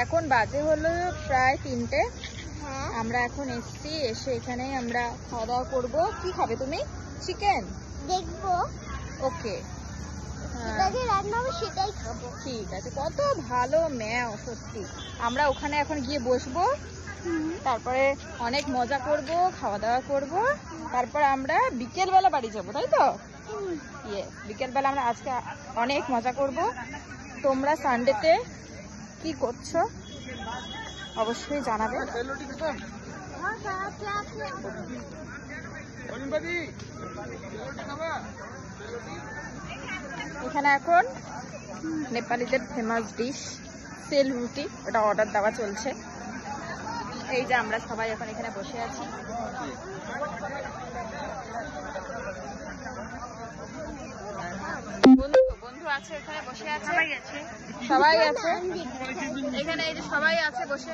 এখন বাজে হলো প্রায় 3টে। আমরা এখন এসছি, এসে এখানে আমরা খাওয়া দাওয়া করবো। কি খাবে তুমি? চিকেন দেখবো, ওকে রান্না হবে সেটাই খাবো। ঠিক আছে। কত ভালো ম্যাও সত্যি। আমরা ওখানে এখন গিয়ে বসবো, তারপরে অনেক মজা করব, খাওয়া দাওয়া করব, তারপর আমরা বিকেল বেলা বাড়ি যাবো, তাই তো? বিকেল বেলা আমরা আজকে অনেক মজা করব। তোমরা সানডেতে কি করছো অবশ্যই জানাবে। এখানে এখন নেপালিদের ফেমাস ডিশ সেল রুটি, ওটা অর্ডার দেওয়া চলছে। এই যে আমরা সবাই এখন এখানে বসে আছি। বন্ধু আছে এখানে বসে আছে, সবাই আছে এখানে, এই যে সবাই আছে বসে।